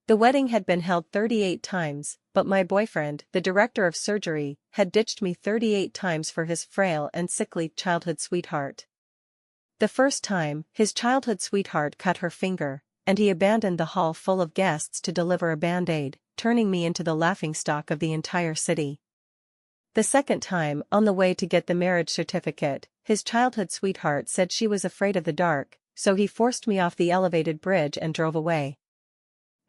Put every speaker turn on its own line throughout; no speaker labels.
The wedding had been held 38 times, but my boyfriend, the director of surgery, had ditched me 38 times for his frail and sickly childhood sweetheart. The first time, his childhood sweetheart cut her finger, and he abandoned the hall full of guests to deliver a band-aid, turning me into the laughingstock of the entire city. The second time, on the way to get the marriage certificate, his childhood sweetheart said she was afraid of the dark, so he forced me off the elevated bridge and drove away.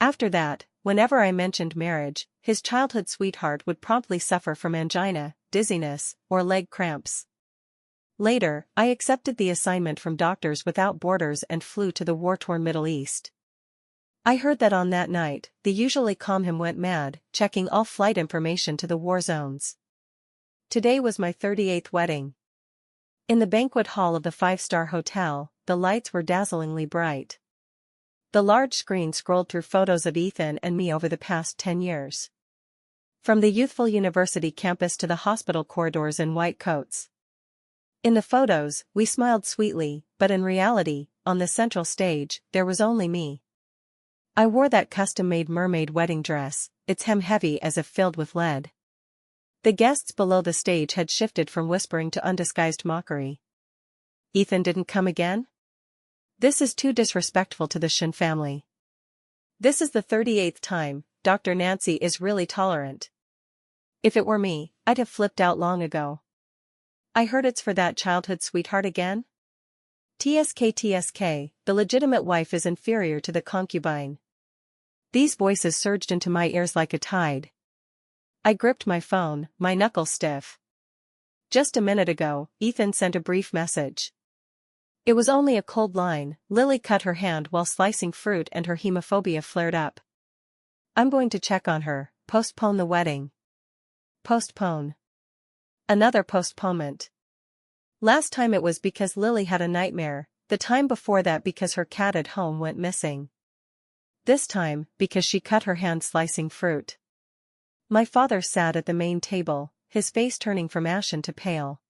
After that, whenever I mentioned marriage, his childhood sweetheart would promptly suffer from angina, dizziness, or leg cramps. Later, I accepted the assignment from Doctors Without Borders and flew to the war-torn Middle East. I heard that on that night, the usually calm him went mad, checking all flight information to the war zones. Today was my 38th wedding. In the banquet hall of the 5-star hotel, the lights were dazzlingly bright. The large screen scrolled through photos of Ethan and me over the past 10 years. From the youthful university campus to the hospital corridors in white coats. In the photos, we smiled sweetly, but in reality, on the central stage, there was only me. I wore that custom-made mermaid wedding dress, its hem heavy as if filled with lead. The guests below the stage had shifted from whispering to undisguised mockery. Ethan didn't come again? This is too disrespectful to the Shin family. This is the 38th time. Dr. Nancy is really tolerant. If it were me, I'd have flipped out long ago. I heard it's for that childhood sweetheart again? TSK, the legitimate wife is inferior to the concubine. These voices surged into my ears like a tide. I gripped my phone, my knuckles stiff. Just a minute ago, Ethan sent a brief message. It was only a cold line. Lily cut her hand while slicing fruit and her hemophobia flared up. I'm going to check on her. Postpone the wedding. Postpone. Another postponement. Last time it was because Lily had a nightmare, the time before that because her cat at home went missing. This time, because she cut her hand slicing fruit. My father sat at the main table, his face turning from ashen to pale.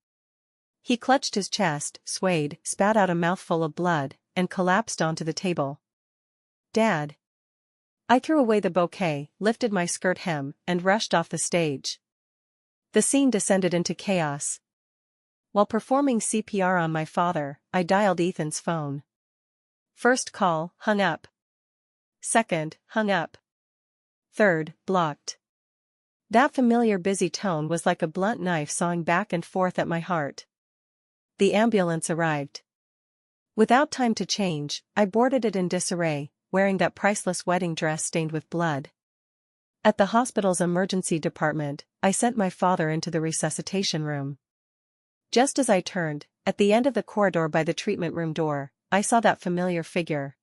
He clutched his chest, swayed, spat out a mouthful of blood, and collapsed onto the table. Dad. I threw away the bouquet, lifted my skirt hem, and rushed off the stage. The scene descended into chaos. While performing CPR on my father, I dialed Ethan's phone. First call, hung up. Second, hung up. Third, blocked. That familiar busy tone was like a blunt knife sawing back and forth at my heart. The ambulance arrived. Without time to change, I boarded it in disarray, wearing that priceless wedding dress stained with blood. At the hospital's emergency department, I sent my father into the resuscitation room. Just as I turned, at the end of the corridor by the treatment room door, I saw that familiar figure.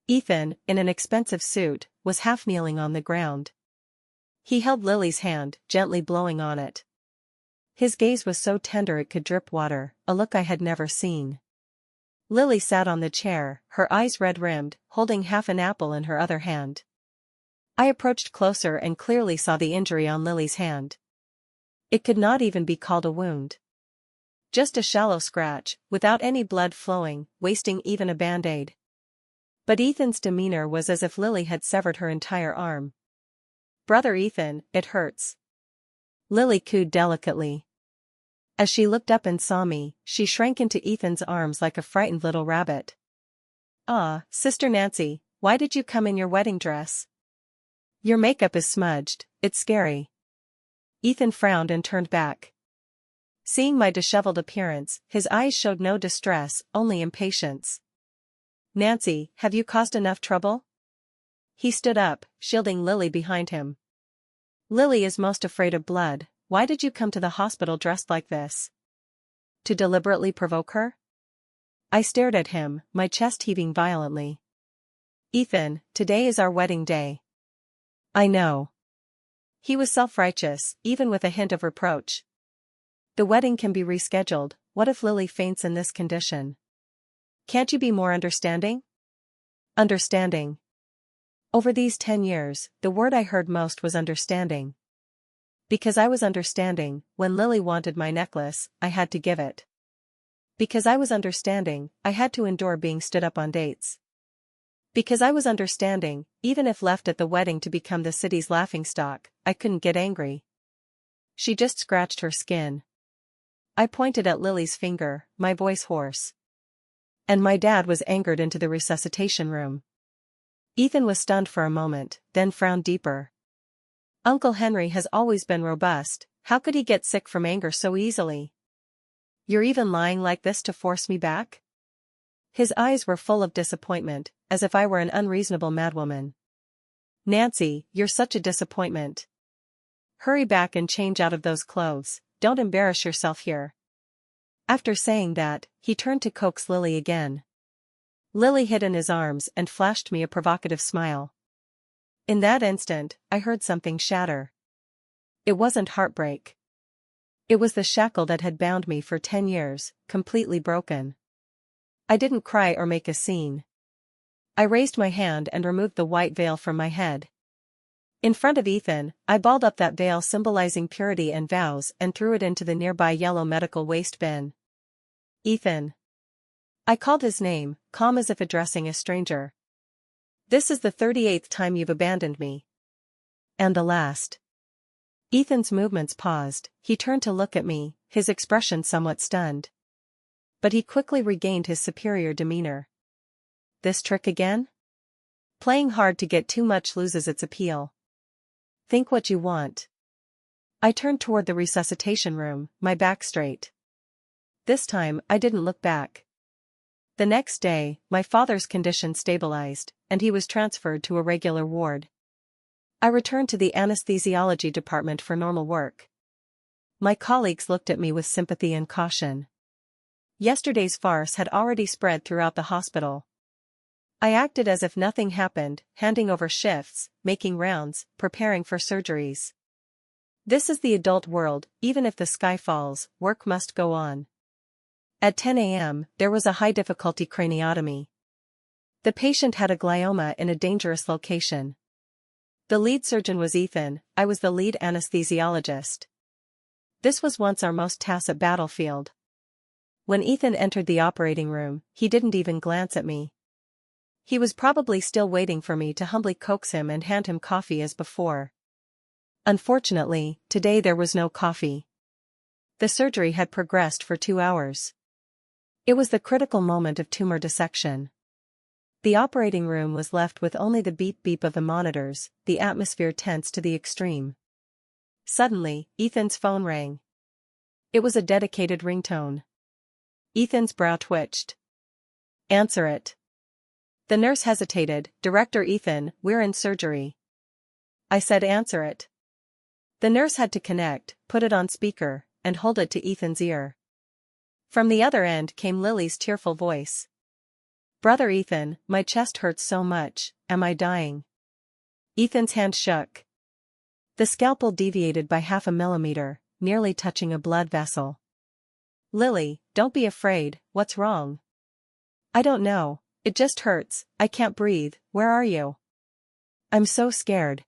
Ethan, in an expensive suit, was half kneeling on the ground. He held Lily's hand, gently blowing on it. His gaze was so tender it could drip water, a look I had never seen. Lily sat on the chair, her eyes red-rimmed, holding half an apple in her other hand. I approached closer and clearly saw the injury on Lily's hand. It could not even be called a wound. Just a shallow scratch, without any blood flowing, wasting even a band-aid. But Ethan's demeanor was as if Lily had severed her entire arm. Brother Ethan, it hurts. Lily cooed delicately. As she looked up and saw me, she shrank into Ethan's arms like a frightened little rabbit. Ah, Sister Nancy, why did you come in your wedding dress? Your makeup is smudged, it's scary. Ethan frowned and turned back. Seeing my disheveled appearance, his eyes showed no distress, only impatience. Nancy, have you caused enough trouble? He stood up, shielding Lily behind him. Lily is most afraid of blood. Why did you come to the hospital dressed like this? To deliberately provoke her? I stared at him, my chest heaving violently. Ethan, today is our wedding day. I know. He was self-righteous, even with a hint of reproach. The wedding can be rescheduled. What if Lily faints in this condition? Can't you be more understanding? Understanding. Over these 10 years, the word I heard most was understanding. Because I was understanding, when Lily wanted my necklace, I had to give it. Because I was understanding, I had to endure being stood up on dates. Because I was understanding, even if left at the wedding to become the city's laughingstock, I couldn't get angry. She just scratched her skin. I pointed at Lily's finger, my voice hoarse. And my dad was angered into the resuscitation room. Ethan was stunned for a moment, then frowned deeper. Uncle Henry has always been robust, how could he get sick from anger so easily? You're even lying like this to force me back? His eyes were full of disappointment, as if I were an unreasonable madwoman. Nancy, you're such a disappointment. Hurry back and change out of those clothes, don't embarrass yourself here. After saying that, he turned to coax Lily again. Lily hid in his arms and flashed me a provocative smile. In that instant, I heard something shatter. It wasn't heartbreak. It was the shackle that had bound me for 10 years, completely broken. I didn't cry or make a scene. I raised my hand and removed the white veil from my head. In front of Ethan, I balled up that veil symbolizing purity and vows and threw it into the nearby yellow medical waste bin. Ethan. I called his name, calm as if addressing a stranger. This is the 38th time you've abandoned me. And the last. Ethan's movements paused, he turned to look at me, his expression somewhat stunned. But he quickly regained his superior demeanor. This trick again? Playing hard to get too much loses its appeal. Think what you want. I turned toward the resuscitation room, my back straight. This time, I didn't look back. The next day, my father's condition stabilized, and he was transferred to a regular ward. I returned to the anesthesiology department for normal work. My colleagues looked at me with sympathy and caution. Yesterday's farce had already spread throughout the hospital. I acted as if nothing happened, handing over shifts, making rounds, preparing for surgeries. This is the adult world, even if the sky falls, work must go on. At 10 a.m., there was a high-difficulty craniotomy. The patient had a glioma in a dangerous location. The lead surgeon was Ethan, I was the lead anesthesiologist. This was once our most tacit battlefield. When Ethan entered the operating room, he didn't even glance at me. He was probably still waiting for me to humbly coax him and hand him coffee as before. Unfortunately, today there was no coffee. The surgery had progressed for 2 hours. It was the critical moment of tumor dissection. The operating room was left with only the beep-beep of the monitors, the atmosphere tense to the extreme. Suddenly, Ethan's phone rang. It was a dedicated ringtone. Ethan's brow twitched. Answer it. The nurse hesitated. Director Ethan, we're in surgery. I said answer it. The nurse had to connect, put it on speaker, and hold it to Ethan's ear. From the other end came Lily's tearful voice. Brother Ethan, my chest hurts so much, am I dying? Ethan's hand shook. The scalpel deviated by 0.5 millimeter, nearly touching a blood vessel. Lily, don't be afraid, what's wrong? I don't know, it just hurts, I can't breathe, where are you? I'm so scared.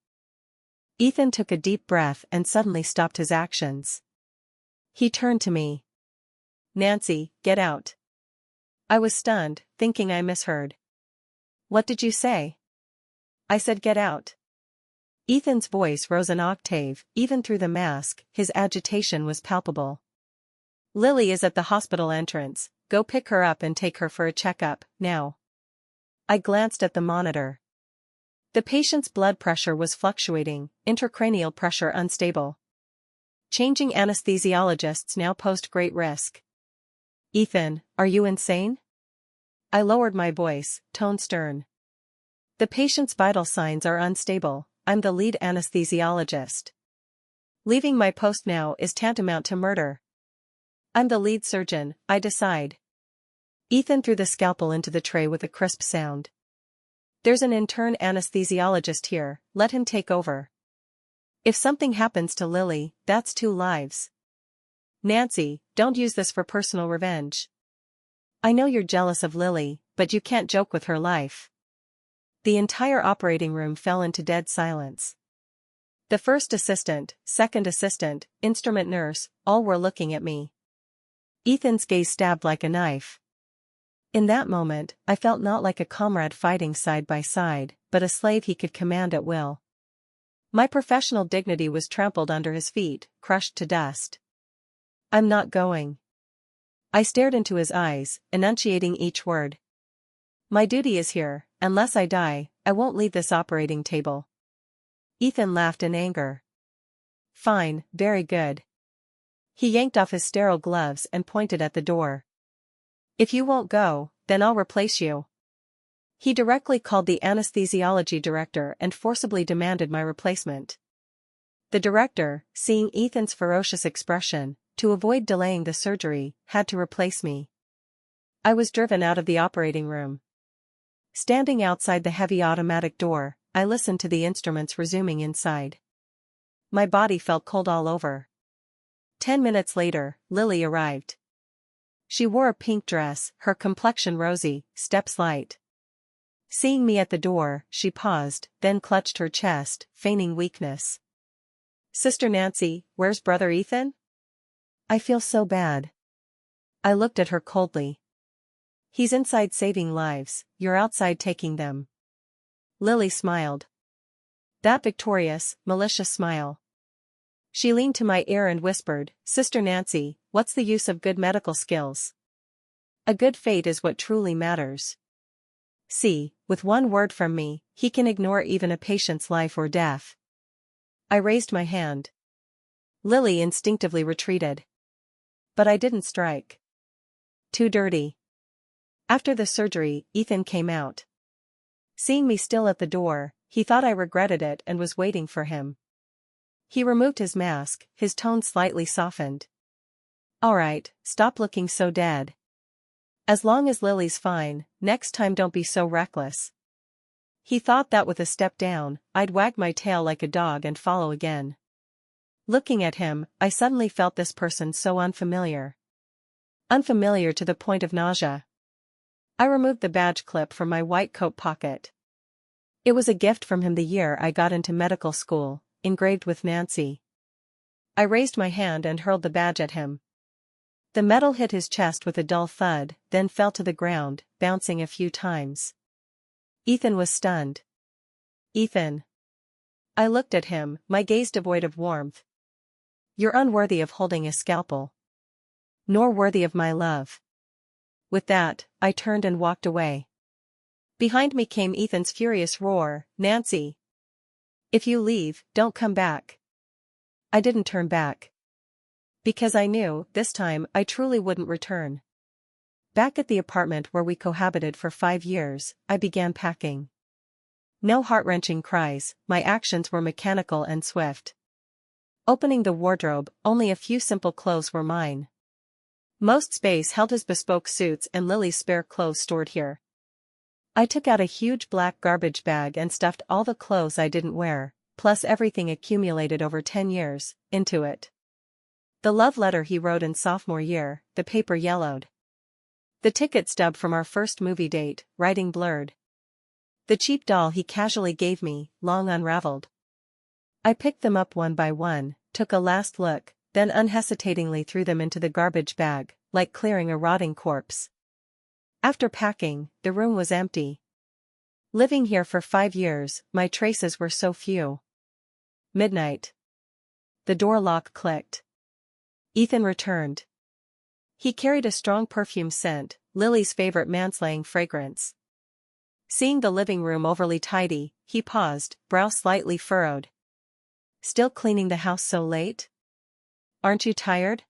Ethan took a deep breath and suddenly stopped his actions. He turned to me. Nancy, get out. I was stunned, thinking I misheard. What did you say? I said get out. Ethan's voice rose an octave, even through the mask, his agitation was palpable. Lily is at the hospital entrance, go pick her up and take her for a checkup, now. I glanced at the monitor. The patient's blood pressure was fluctuating, intracranial pressure unstable. Changing anesthesiologists now posed great risk. Ethan, are you insane? I lowered my voice, tone stern. The patient's vital signs are unstable, I'm the lead anesthesiologist. Leaving my post now is tantamount to murder. I'm the lead surgeon, I decide. Ethan threw the scalpel into the tray with a crisp sound. There's an intern anesthesiologist here, let him take over. If something happens to Lily, that's 2 lives. Nancy, don't use this for personal revenge. I know you're jealous of Lily, but you can't joke with her life. The entire operating room fell into dead silence. The first assistant, second assistant, instrument nurse, all were looking at me. Ethan's gaze stabbed like a knife. In that moment, I felt not like a comrade fighting side by side, but a slave he could command at will. My professional dignity was trampled under his feet, crushed to dust. I'm not going. I stared into his eyes, enunciating each word. My duty is here, unless I die, I won't leave this operating table. Ethan laughed in anger. Fine, very good. He yanked off his sterile gloves and pointed at the door. If you won't go, then I'll replace you. He directly called the anesthesiology director and forcibly demanded my replacement. The director, seeing Ethan's ferocious expression, to avoid delaying the surgery, had to replace me. I was driven out of the operating room. Standing outside the heavy automatic door, I listened to the instruments resuming inside. My body felt cold all over. 10 minutes later, Lily arrived. She wore a pink dress, her complexion rosy, steps light. Seeing me at the door, she paused, then clutched her chest, feigning weakness. Sister Nancy, where's brother Ethan? I feel so bad. I looked at her coldly. He's inside saving lives, you're outside taking them. Lily smiled. That victorious, malicious smile. She leaned to my ear and whispered, Sister Nancy, what's the use of good medical skills? A good fate is what truly matters. See, with one word from me, he can ignore even a patient's life or death. I raised my hand. Lily instinctively retreated. But I didn't strike. Too dirty. After the surgery, Ethan came out. Seeing me still at the door, he thought I regretted it and was waiting for him. He removed his mask, his tone slightly softened. All right, stop looking so dead. As long as Lily's fine, next time don't be so reckless. He thought that with a step down, I'd wag my tail like a dog and follow again. Looking at him, I suddenly felt this person so unfamiliar. Unfamiliar to the point of nausea. I removed the badge clip from my white coat pocket. It was a gift from him the year I got into medical school, engraved with Nancy. I raised my hand and hurled the badge at him. The metal hit his chest with a dull thud, then fell to the ground, bouncing a few times. Ethan was stunned. Ethan. I looked at him, my gaze devoid of warmth. You're unworthy of holding a scalpel. Nor worthy of my love. With that, I turned and walked away. Behind me came Ethan's furious roar, Nancy. If you leave, don't come back. I didn't turn back. Because I knew, this time, I truly wouldn't return. Back at the apartment where we cohabited for 5 years, I began packing. No heart-wrenching cries, my actions were mechanical and swift. Opening the wardrobe, only a few simple clothes were mine. Most space held his bespoke suits and Lily's spare clothes stored here. I took out a huge black garbage bag and stuffed all the clothes I didn't wear, plus everything accumulated over 10 years, into it. The love letter he wrote in sophomore year, the paper yellowed. The ticket stub from our first movie date, writing blurred. The cheap doll he casually gave me, long unraveled. I picked them up one by one, took a last look, then unhesitatingly threw them into the garbage bag, like clearing a rotting corpse. After packing, the room was empty. Living here for 5 years, my traces were so few. Midnight. The door lock clicked. Ethan returned. He carried a strong perfume scent, Lily's favorite manslaying fragrance. Seeing the living room overly tidy, he paused, brow slightly furrowed. Still cleaning the house so late? Aren't you tired?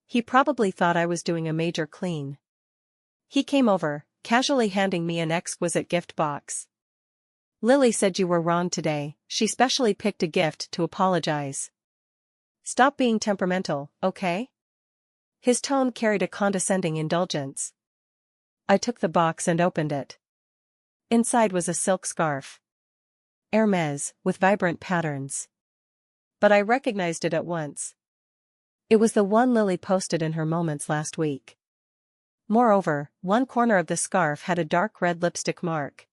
He probably thought I was doing a major clean. He came over, casually handing me an exquisite gift box. Lily said you were wrong today, she specially picked a gift to apologize. Stop being temperamental, okay? His tone carried a condescending indulgence. I took the box and opened it. Inside was a silk scarf. Hermes, with vibrant patterns. But I recognized it at once. It was the one Lily posted in her moments last week. Moreover, one corner of the scarf had a dark red lipstick mark.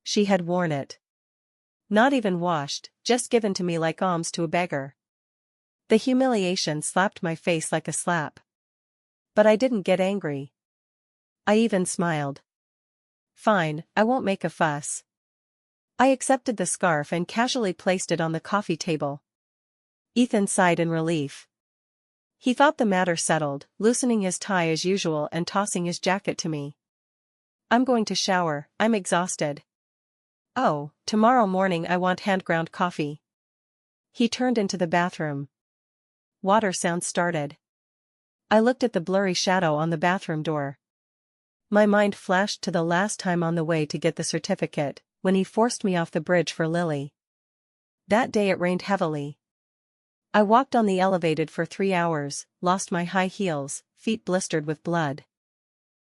She had worn it. Not even washed, just given to me like alms to a beggar. The humiliation slapped my face like a slap. But I didn't get angry. I even smiled. Fine, I won't make a fuss. I accepted the scarf and casually placed it on the coffee table. Ethan sighed in relief. He thought the matter settled, loosening his tie as usual and tossing his jacket to me. I'm going to shower, I'm exhausted. Oh, tomorrow morning I want hand-ground coffee. He turned into the bathroom. Water sounds started. I looked at the blurry shadow on the bathroom door. My mind flashed to the last time on the way to get the certificate, when he forced me off the bridge for Lily. That day it rained heavily. I walked on the elevated for 3 hours, lost my high heels, feet blistered with blood.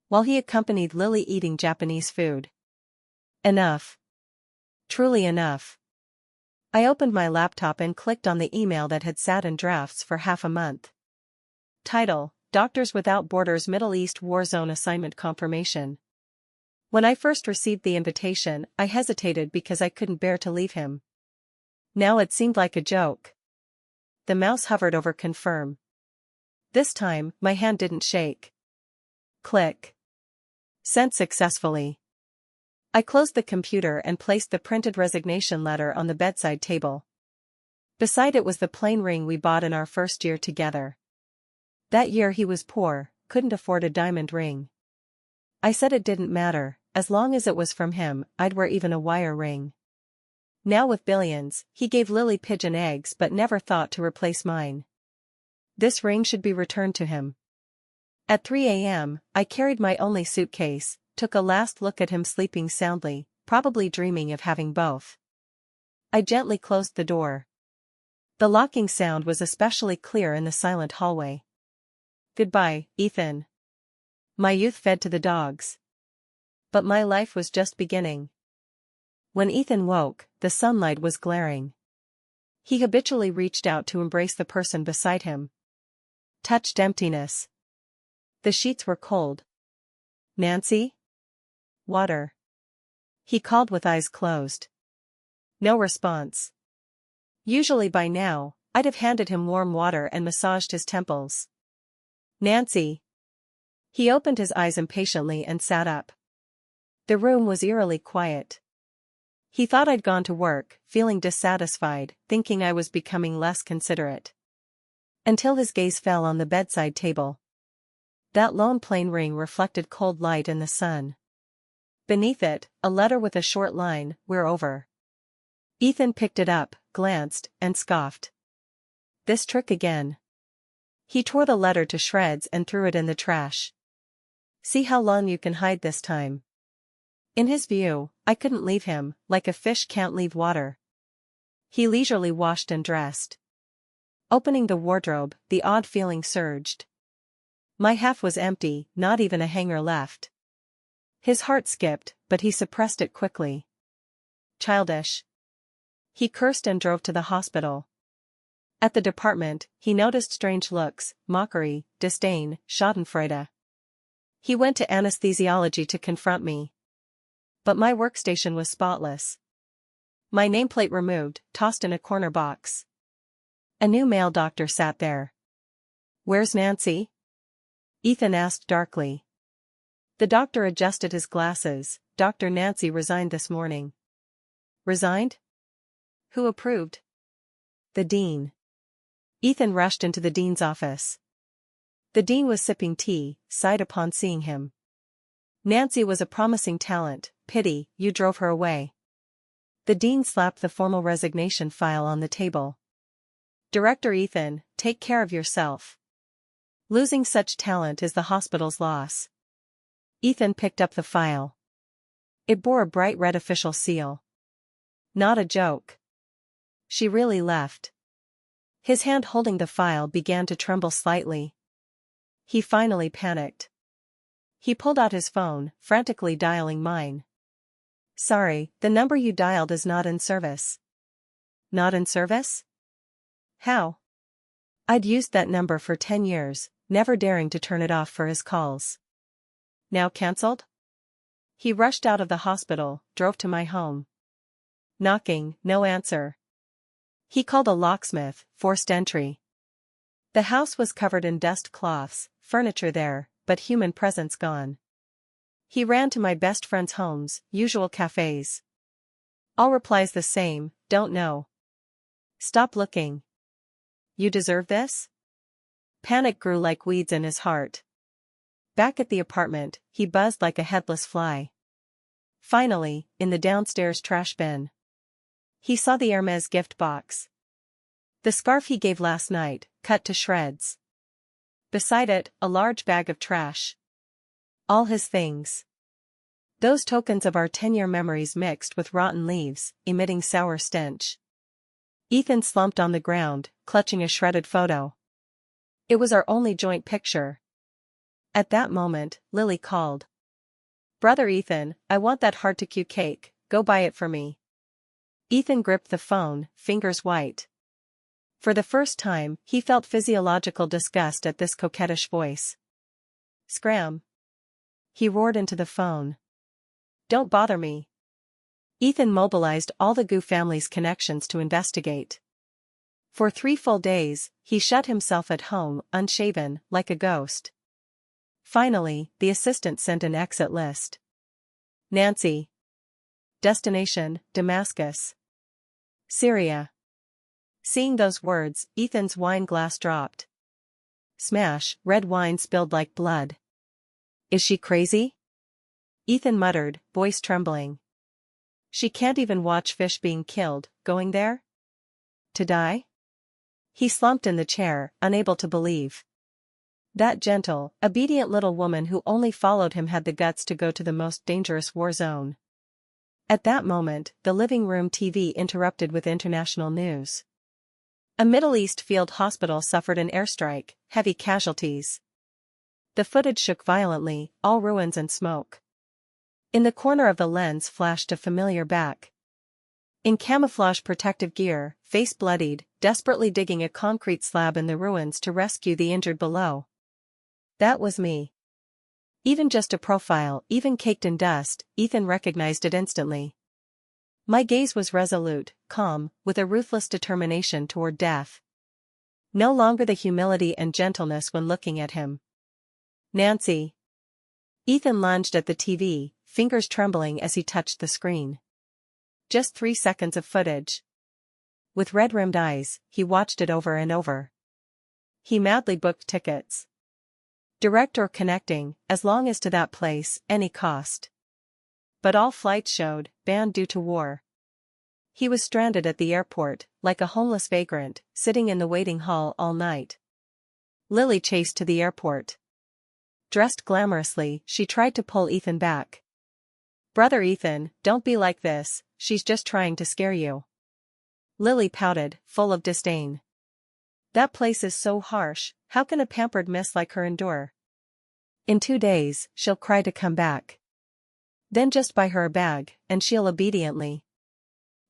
While he accompanied Lily eating Japanese food. Enough. Truly enough. I opened my laptop and clicked on the email that had sat in drafts for half a month. Title: Doctors Without Borders Middle East War Zone Assignment Confirmation. When I first received the invitation, I hesitated because I couldn't bear to leave him. Now it seemed like a joke. The mouse hovered over confirm. This time, my hand didn't shake. Click. Sent successfully. I closed the computer and placed the printed resignation letter on the bedside table. Beside it was the plain ring we bought in our first year together. That year he was poor, couldn't afford a diamond ring. I said it didn't matter, as long as it was from him, I'd wear even a wire ring. Now with billions, he gave Lily pigeon eggs but never thought to replace mine. This ring should be returned to him. At 3 a.m., I carried my only suitcase, took a last look at him sleeping soundly, probably dreaming of having both. I gently closed the door. The locking sound was especially clear in the silent hallway. Goodbye, Ethan. My youth fed to the dogs. But my life was just beginning. When Ethan woke, the sunlight was glaring. He habitually reached out to embrace the person beside him. Touched emptiness. The sheets were cold. Nancy? Water. He called with eyes closed. No response. Usually by now, I'd have handed him warm water and massaged his temples. Nancy. He opened his eyes impatiently and sat up. The room was eerily quiet. He thought I'd gone to work, feeling dissatisfied, thinking I was becoming less considerate. Until his gaze fell on the bedside table. That lone plain ring reflected cold light in the sun. Beneath it, a letter with a short line, "We're over." Ethan picked it up, glanced, and scoffed. This trick again. He tore the letter to shreds and threw it in the trash. See how long you can hide this time. In his view, I couldn't leave him, like a fish can't leave water. He leisurely washed and dressed. Opening the wardrobe, the odd feeling surged. My half was empty, not even a hanger left. His heart skipped, but he suppressed it quickly. Childish. He cursed and drove to the hospital. At the department, he noticed strange looks, mockery, disdain, schadenfreude. He went to anesthesiology to confront me. But my workstation was spotless. My nameplate removed, tossed in a corner box. A new male doctor sat there. "Where's Nancy?" Ethan asked darkly. The doctor adjusted his glasses. "Dr. Nancy resigned this morning." Resigned? Who approved? The dean. Ethan rushed into the dean's office. The dean was sipping tea, sighed upon seeing him. "Nancy was a promising talent, pity, you drove her away." The dean slapped the formal resignation file on the table. "Director Ethan, take care of yourself. Losing such talent is the hospital's loss." Ethan picked up the file. It bore a bright red official seal. Not a joke. She really left. His hand holding the file began to tremble slightly. He finally panicked. He pulled out his phone, frantically dialing mine. "Sorry, the number you dialed is not in service." Not in service? How? I'd used that number for 10 years, never daring to turn it off for his calls. Now cancelled? He rushed out of the hospital, drove to my home. Knocking, no answer. He called a locksmith, forced entry. The house was covered in dust cloths, furniture there, but human presence gone. He ran to my best friend's homes, usual cafes. All replies the same, don't know. Stop looking. You deserve this? Panic grew like weeds in his heart. Back at the apartment, he buzzed like a headless fly. Finally, in the downstairs trash bin, he saw the Hermes gift box. The scarf he gave last night, cut to shreds. Beside it, a large bag of trash. All his things. Those tokens of our 10-year memories mixed with rotten leaves, emitting sour stench. Ethan slumped on the ground, clutching a shredded photo. It was our only joint picture. At that moment, Lily called. Brother Ethan, I want that hard-to-cue cake, go buy it for me. Ethan gripped the phone, fingers white. For the first time, he felt physiological disgust at this coquettish voice. Scram. He roared into the phone. Don't bother me. Ethan mobilized all the Gu family's connections to investigate. For 3 full days, he shut himself at home, unshaven, like a ghost. Finally, the assistant sent an exit list. Nancy. Destination, Damascus. Syria. Seeing those words, Ethan's wine glass dropped. Smash, red wine spilled like blood. Is she crazy? Ethan muttered, voice trembling. She can't even watch fish being killed, going there? To die? He slumped in the chair, unable to believe. That gentle, obedient little woman who only followed him had the guts to go to the most dangerous war zone. At that moment, the living room TV interrupted with international news. A Middle East field hospital suffered an airstrike, heavy casualties. The footage shook violently, all ruins and smoke. In the corner of the lens flashed a familiar back. In camouflage protective gear, face bloodied, desperately digging a concrete slab in the ruins to rescue the injured below. That was me. Even just a profile, even caked in dust, Ethan recognized it instantly. My gaze was resolute, calm, with a ruthless determination toward death. No longer the humility and gentleness when looking at him. Nancy. Ethan lunged at the TV, fingers trembling as he touched the screen. Just 3 seconds of footage. With red-rimmed eyes, he watched it over and over. He madly booked tickets. Direct or connecting, as long as to that place, any cost. But all flights showed, banned due to war. He was stranded at the airport, like a homeless vagrant, sitting in the waiting hall all night. Lily chased to the airport. Dressed glamorously, she tried to pull Ethan back. Brother Ethan, don't be like this, she's just trying to scare you. Lily pouted, full of disdain. That place is so harsh, how can a pampered miss like her endure? In 2 days, she'll cry to come back. Then just buy her a bag, and she'll obediently.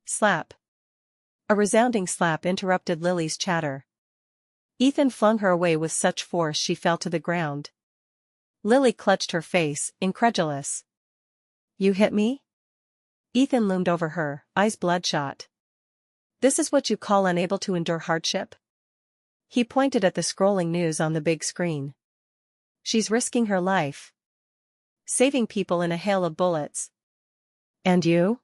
Slap. A resounding slap interrupted Lily's chatter. Ethan flung her away with such force she fell to the ground. Lily clutched her face, incredulous. You hit me? Ethan loomed over her, eyes bloodshot. This is what you call unable to endure hardship? He pointed at the scrolling news on the big screen. She's risking her life. Saving people in a hail of bullets. And you?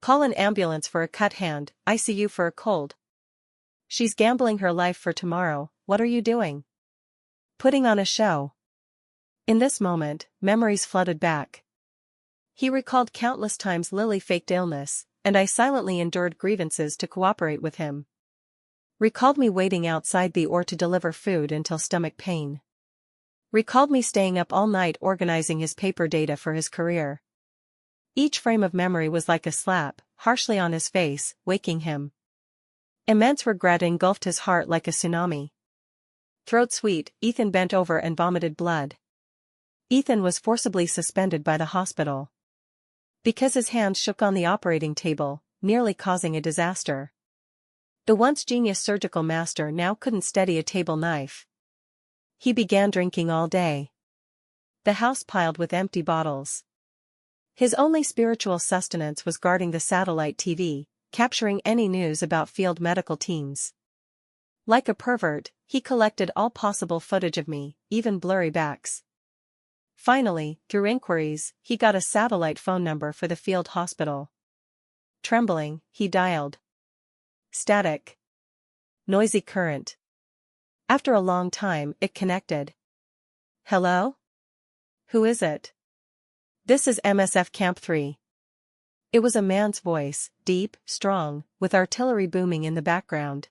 Call an ambulance for a cut hand, ICU for a cold. She's gambling her life for tomorrow, what are you doing? Putting on a show. In this moment, memories flooded back. He recalled countless times Lily faked illness, and I silently endured grievances to cooperate with him. Recalled me waiting outside the OR to deliver food until stomach pain. Recalled me staying up all night organizing his paper data for his career. Each frame of memory was like a slap, harshly on his face, waking him. Immense regret engulfed his heart like a tsunami. Throat sweet, Ethan bent over and vomited blood. Ethan was forcibly suspended by the hospital. Because his hands shook on the operating table, nearly causing a disaster. The once genius surgical master now couldn't steady a table knife. He began drinking all day. The house piled with empty bottles. His only spiritual sustenance was guarding the satellite TV, capturing any news about field medical teams. Like a pervert, he collected all possible footage of me, even blurry backs. Finally, through inquiries, he got a satellite phone number for the field hospital. Trembling, he dialed. Static. Noisy current. After a long time, it connected. Hello? Who is it? This is MSF Camp 3. It was a man's voice, deep, strong, with artillery booming in the background.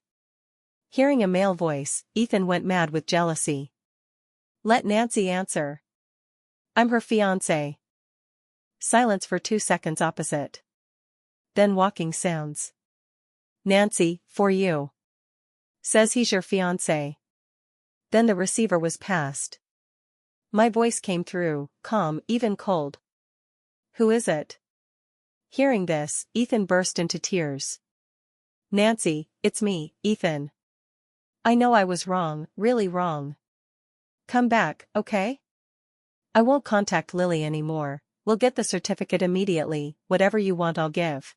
Hearing a male voice, Ethan went mad with jealousy. Let Nancy answer. I'm her fiancé. Silence for 2 seconds opposite. Then walking sounds. Nancy, for you. Says he's your fiancé. Then the receiver was passed. My voice came through, calm, even cold. Who is it? Hearing this, Ethan burst into tears. Nancy, it's me, Ethan. I know I was wrong, really wrong. Come back, okay? I won't contact Lily anymore, we'll get the certificate immediately, whatever you want I'll give.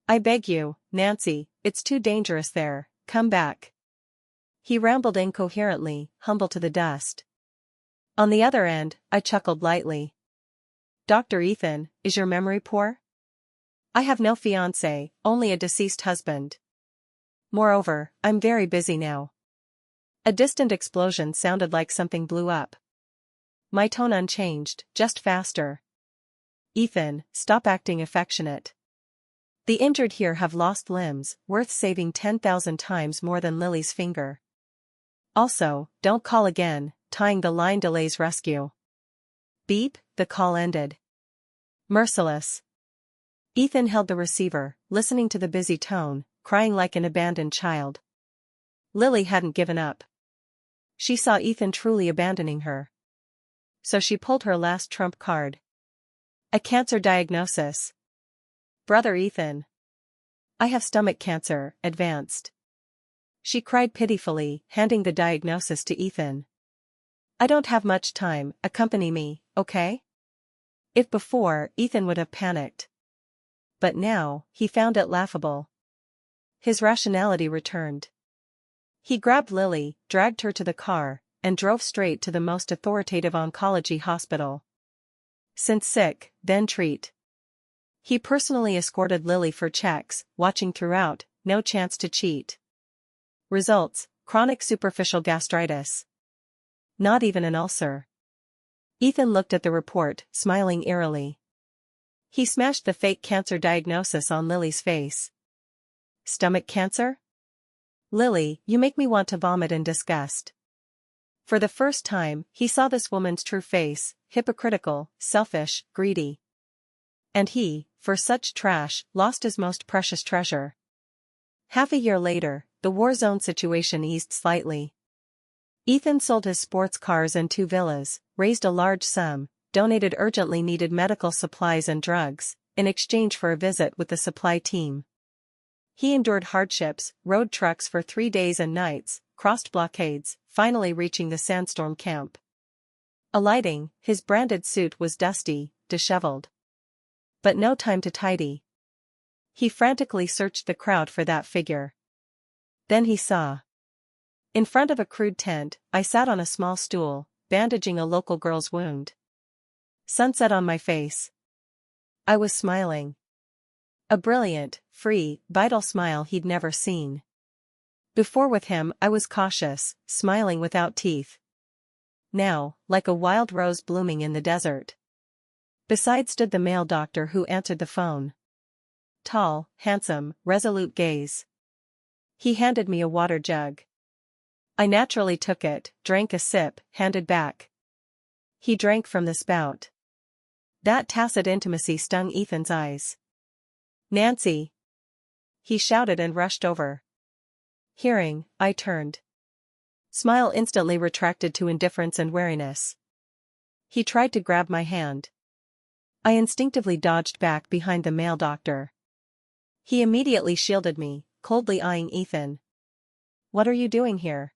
I beg you, Nancy, it's too dangerous there, come back. He rambled incoherently, humble to the dust. On the other end, I chuckled lightly. Dr. Ethan, is your memory poor? I have no fiancé, only a deceased husband. Moreover, I'm very busy now. A distant explosion sounded like something blew up. My tone unchanged, just faster. Ethan, stop acting affectionate. The injured here have lost limbs, worth saving 10,000 times more than Lily's finger. Also, don't call again, tying the line delays rescue. Beep, the call ended. Merciless. Ethan held the receiver, listening to the busy tone, crying like an abandoned child. Lily hadn't given up. She saw Ethan truly abandoning her. So she pulled her last trump card. A cancer diagnosis. Brother Ethan. I have stomach cancer, advanced. She cried pitifully, handing the diagnosis to Ethan. I don't have much time, accompany me, okay? If before, Ethan would have panicked. But now, he found it laughable. His rationality returned. He grabbed Lily, dragged her to the car, and drove straight to the most authoritative oncology hospital. Since sick, then treat. He personally escorted Lily for checks, watching throughout, no chance to cheat. Results, chronic superficial gastritis. Not even an ulcer. Ethan looked at the report, smiling eerily. He smashed the fake cancer diagnosis on Lily's face. Stomach cancer? Lily, you make me want to vomit in disgust. For the first time, he saw this woman's true face, hypocritical, selfish, greedy. And he, for such trash, lost his most precious treasure. Half a year later, the war zone situation eased slightly. Ethan sold his sports cars and 2 villas, raised a large sum, donated urgently needed medical supplies and drugs, in exchange for a visit with the supply team. He endured hardships, rode trucks for 3 days and nights, crossed blockades, finally reaching the sandstorm camp. Alighting, his branded suit was dusty, disheveled. But no time to tidy. He frantically searched the crowd for that figure. Then he saw. In front of a crude tent, I sat on a small stool, bandaging a local girl's wound. Sunset on my face. I was smiling. A brilliant, free, vital smile he'd never seen. Before with him I was cautious, smiling without teeth. Now, like a wild rose blooming in the desert. Beside stood the male doctor who answered the phone. Tall, handsome, resolute gaze. He handed me a water jug. I naturally took it, drank a sip, handed back. He drank from the spout. That tacit intimacy stung Ethan's eyes. Nancy! He shouted and rushed over. Hearing, I turned. Smile instantly retracted to indifference and wariness. He tried to grab my hand. I instinctively dodged back behind the male doctor. He immediately shielded me, coldly eyeing Ethan. What are you doing here?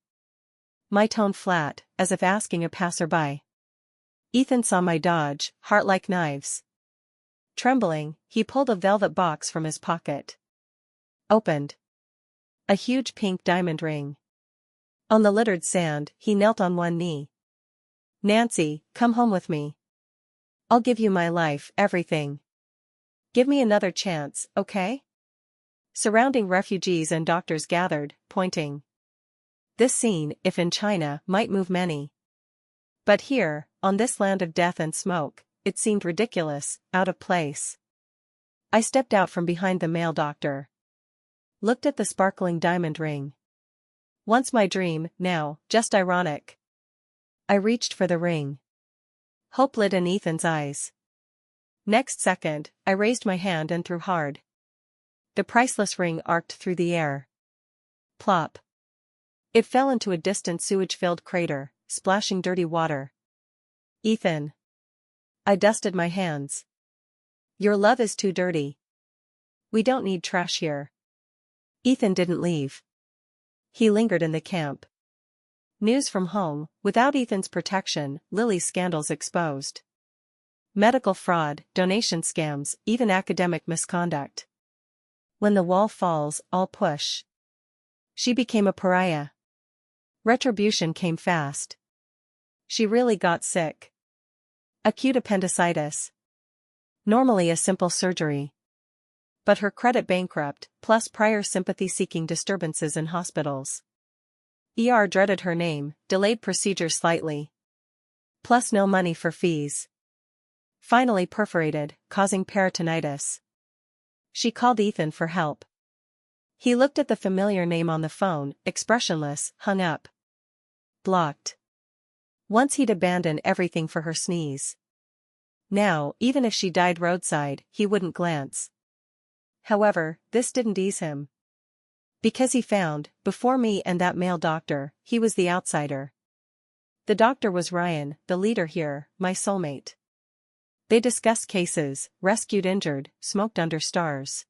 My tone flat, as if asking a passerby. Ethan saw my dodge, heart like knives. Trembling, he pulled a velvet box from his pocket. Opened. A huge pink diamond ring. On the littered sand, he knelt on one knee. Nancy, come home with me. I'll give you my life, everything. Give me another chance, okay? Surrounding refugees and doctors gathered, pointing. This scene, if in China, might move many. But here, on this land of death and smoke, it seemed ridiculous, out of place. I stepped out from behind the male doctor. Looked at the sparkling diamond ring. Once my dream, now, just ironic. I reached for the ring. Hope lit in Ethan's eyes. Next second, I raised my hand and threw hard. The priceless ring arced through the air. Plop. It fell into a distant sewage-filled crater, splashing dirty water. Ethan. I dusted my hands. Your love is too dirty. We don't need trash here. Ethan didn't leave. He lingered in the camp. News from home, without Ethan's protection, Lily's scandals exposed. Medical fraud, donation scams, even academic misconduct. When the wall falls, all push. She became a pariah. Retribution came fast. She really got sick. Acute appendicitis. Normally a simple surgery. But her credit bankrupt, plus prior sympathy-seeking disturbances in hospitals. ER dreaded her name, delayed procedure slightly. Plus no money for fees. Finally perforated, causing peritonitis. She called Ethan for help. He looked at the familiar name on the phone, expressionless, hung up. Blocked. Once he'd abandon everything for her sneeze. Now, even if she died roadside, he wouldn't glance. However, this didn't ease him. Because he found, before me and that male doctor, he was the outsider. The doctor was Ryan, the leader here, my soulmate. They discussed cases, rescued injured, smoked under stars.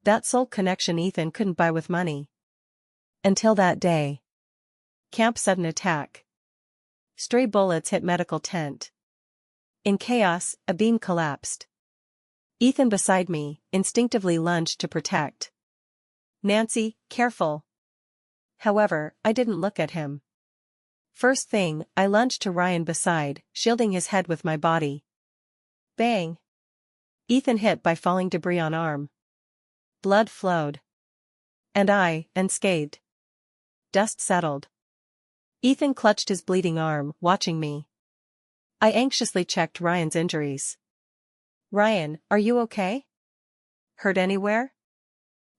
That soul connection Ethan couldn't buy with money. Until that day. Camp sudden attack. Stray bullets hit medical tent. In chaos, a beam collapsed. Ethan beside me, instinctively lunged to protect. Nancy, careful. However, I didn't look at him. First thing, I lunged to Ryan beside, shielding his head with my body. Bang. Ethan hit by falling debris on arm. Blood flowed. And I, unscathed. Dust settled. Ethan clutched his bleeding arm, watching me. I anxiously checked Ryan's injuries. Ryan, are you okay? Hurt anywhere?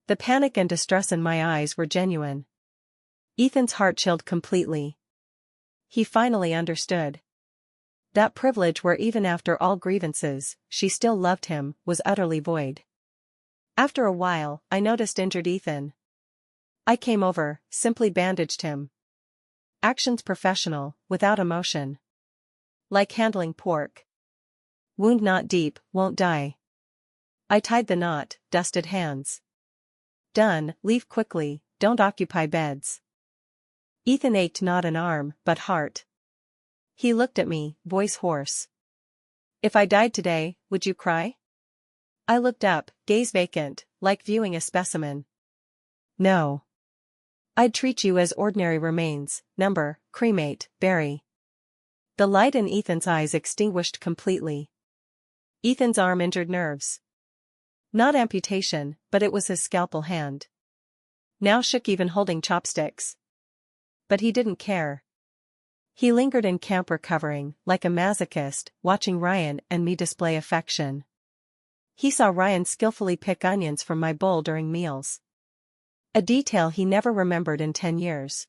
The panic and distress in my eyes were genuine. Ethan's heart chilled completely. He finally understood. That privilege where even after all grievances, she still loved him, was utterly void. After a while, I noticed injured Ethan. I came over, simply bandaged him. Actions professional, without emotion. Like handling pork. Wound not deep, won't die. I tied the knot, dusted hands. Done, leave quickly, don't occupy beds. Ethan ached not an arm, but heart. He looked at me, voice hoarse. If I died today, would you cry? I looked up, gaze vacant, like viewing a specimen. No. I'd treat you as ordinary remains, number, cremate, bury. The light in Ethan's eyes extinguished completely. Ethan's arm injured nerves. Not amputation, but it was his scalpel hand. Now shook even holding chopsticks. But he didn't care. He lingered in camp recovering, like a masochist, watching Ryan and me display affection. He saw Ryan skillfully pick onions from my bowl during meals. A detail he never remembered in 10 years.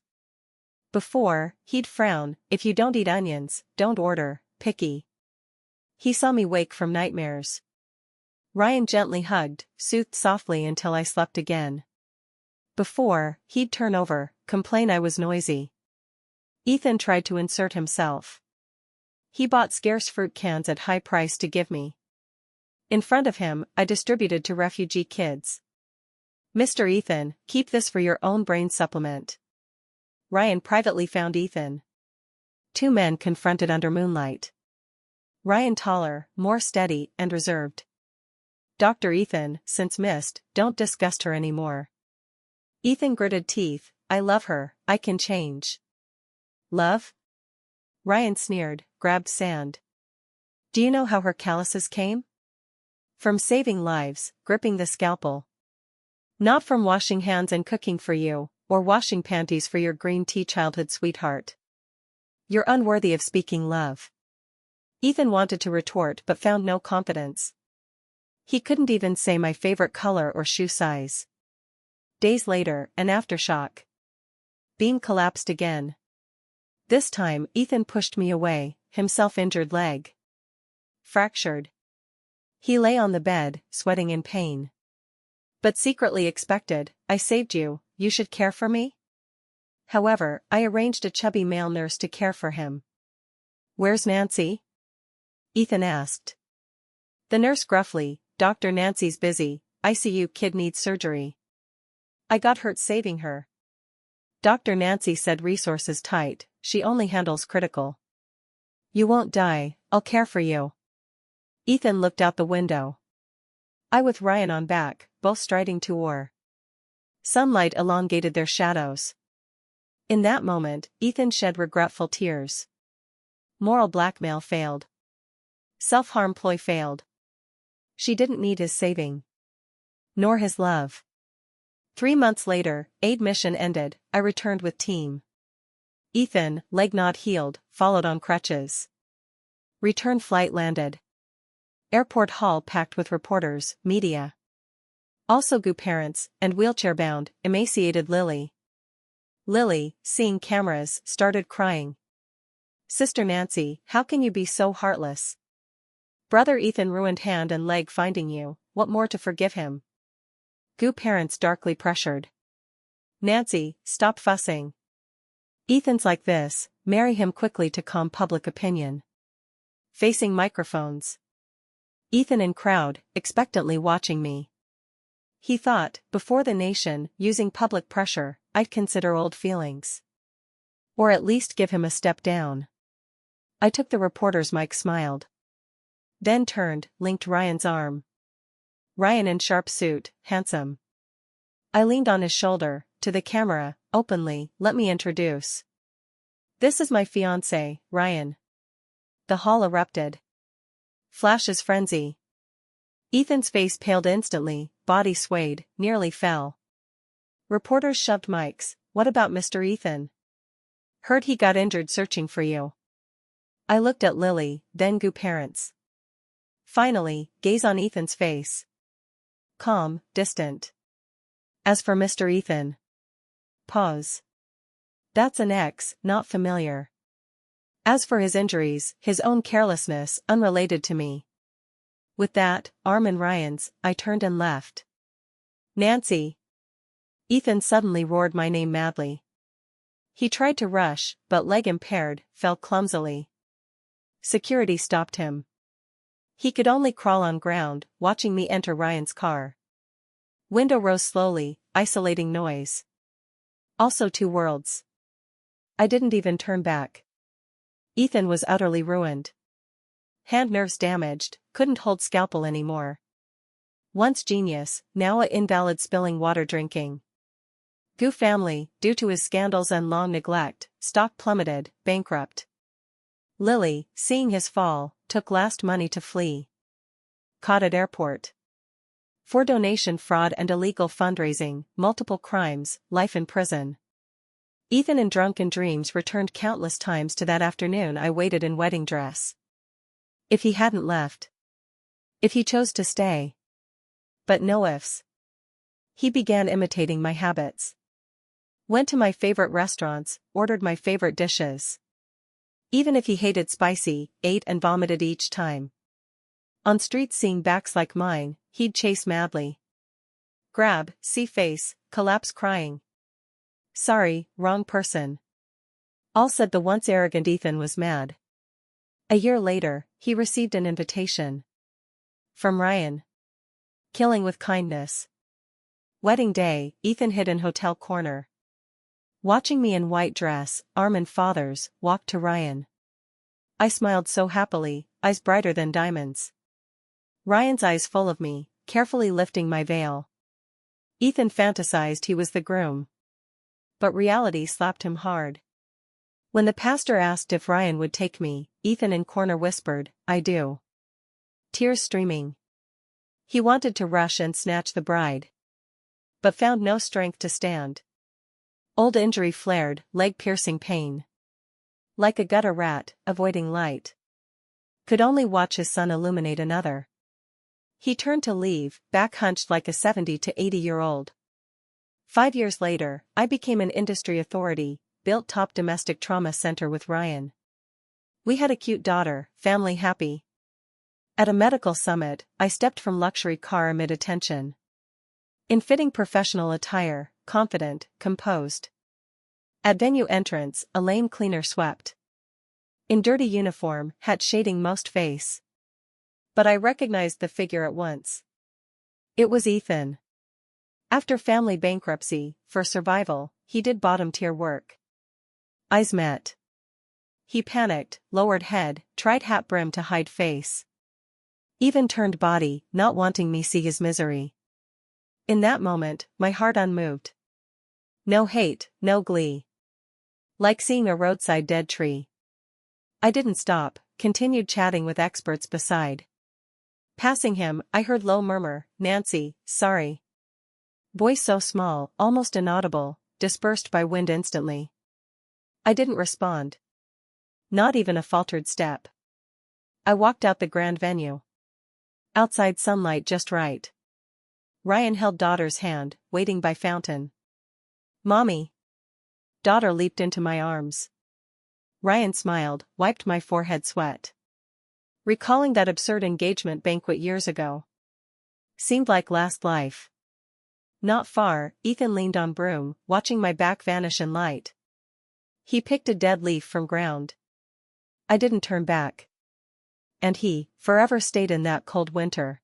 Before, he'd frown, if you don't eat onions, don't order, picky. He saw me wake from nightmares. Ryan gently hugged, soothed softly until I slept again. Before, he'd turn over, complain I was noisy. Ethan tried to insert himself. He bought scarce fruit cans at high price to give me. In front of him, I distributed to refugee kids. Mr. Ethan, keep this for your own brain supplement. Ryan privately found Ethan. 2 men confronted under moonlight. Ryan taller, more steady, and reserved. Dr. Ethan, since missed, don't disgust her anymore. Ethan gritted teeth, I love her, I can change. Love? Ryan sneered, grabbed sand. Do you know how her calluses came? From saving lives, gripping the scalpel. Not from washing hands and cooking for you, or washing panties for your green tea childhood sweetheart. You're unworthy of speaking love. Ethan wanted to retort but found no confidence. He couldn't even say my favorite color or shoe size. Days later, an aftershock. Beam collapsed again. This time, Ethan pushed me away, himself injured leg. Fractured. He lay on the bed, sweating in pain. But secretly expected, I saved you, you should care for me? However, I arranged a chubby male nurse to care for him. Where's Nancy? Ethan asked. The nurse gruffly, Dr. Nancy's busy, ICU kid needs surgery. I got hurt saving her. Dr. Nancy said resources tight, she only handles critical. You won't die, I'll care for you. Ethan looked out the window. I with Ryan on back, both striding to war. Sunlight elongated their shadows. In that moment, Ethan shed regretful tears. Moral blackmail failed. Self-harm ploy failed. She didn't need his saving. Nor his love. 3 months later, aid mission ended, I returned with team. Ethan, leg not healed, followed on crutches. Return flight landed. Airport hall packed with reporters, media. Also GU parents, and wheelchair-bound, emaciated Lily. Lily, seeing cameras, started crying. Sister Nancy, how can you be so heartless? Brother Ethan ruined hand and leg finding you, what more to forgive him? GU parents darkly pressured. Nancy, stop fussing. Ethan's like this, marry him quickly to calm public opinion. Facing microphones. Ethan in crowd, expectantly watching me. He thought, before the nation, using public pressure, I'd consider old feelings. Or at least give him a step down. I took the reporter's mic, smiled. Then turned, linked Ryan's arm. Ryan in sharp suit, handsome. I leaned on his shoulder, to the camera, openly, let me introduce. This is my fiancé, Ryan. The hall erupted. Flash's frenzy. Ethan's face paled instantly, body swayed, nearly fell. Reporters shoved mics, what about Mr. Ethan? Heard he got injured searching for you. I looked at Lily, then GU parents. Finally, gaze on Ethan's face. Calm, distant. As for Mr. Ethan. Pause. That's an ex, not familiar. As for his injuries, his own carelessness, unrelated to me. With that, arm in Ryan's, I turned and left. Nancy. Ethan suddenly roared my name madly. He tried to rush, but leg impaired, fell clumsily. Security stopped him. He could only crawl on ground, watching me enter Ryan's car. Window rose slowly, isolating noise. Also 2 worlds. I didn't even turn back. Ethan was utterly ruined. Hand nerves damaged, couldn't hold scalpel anymore. Once genius, now a invalid spilling water drinking. GU family, due to his scandals and long neglect, stock plummeted, bankrupt. Lily, seeing his fall, took last money to flee. Caught at airport. For donation fraud and illegal fundraising, multiple crimes, life in prison. Ethan in drunken dreams returned countless times to that afternoon I waited in wedding dress. If he hadn't left. If he chose to stay. But no ifs. He began imitating my habits. Went to my favorite restaurants, ordered my favorite dishes. Even if he hated spicy, ate and vomited each time. On streets seeing backs like mine, he'd chase madly. Grab, see face, collapse crying. Sorry, wrong person. All said the once arrogant Ethan was mad. A year later, he received an invitation. From Ryan. Killing with kindness. Wedding day, Ethan hid in hotel corner. Watching me in white dress, arm in father's, walked to Ryan. I smiled so happily, eyes brighter than diamonds. Ryan's eyes full of me, carefully lifting my veil. Ethan fantasized he was the groom. But reality slapped him hard. When the pastor asked if Ryan would take me, Ethan in corner whispered, "I do." Tears streaming. He wanted to rush and snatch the bride, but found no strength to stand. Old injury flared, leg-piercing pain. Like a gutter rat, avoiding light. Could only watch his son illuminate another. He turned to leave, back hunched like a 70 to 80-year-old. 5 years later, I became an industry authority, built top domestic trauma center with Ryan. We had a cute daughter, family happy. At a medical summit, I stepped from luxury car amid attention. In fitting professional attire, confident, composed. At venue entrance, a lame cleaner swept. In dirty uniform, hat shading most face. But I recognized the figure at once. It was Ethan. After family bankruptcy, for survival, he did bottom-tier work. Eyes met. He panicked, lowered head, tried hat brim to hide face. Even turned body, not wanting me see his misery. In that moment, my heart unmoved. No hate, no glee. Like seeing a roadside dead tree. I didn't stop, continued chatting with experts beside. Passing him, I heard low murmur, "Nancy, sorry." Voice so small, almost inaudible, dispersed by wind instantly. I didn't respond. Not even a faltered step. I walked out the grand venue. Outside sunlight just right. Ryan held daughter's hand, waiting by fountain. "Mommy." Daughter leaped into my arms. Ryan smiled, wiped my forehead sweat. Recalling that absurd engagement banquet years ago. Seemed like last life. Not far, Ethan leaned on broom, watching my back vanish in light. He picked a dead leaf from ground. I didn't turn back. And he, forever stayed in that cold winter.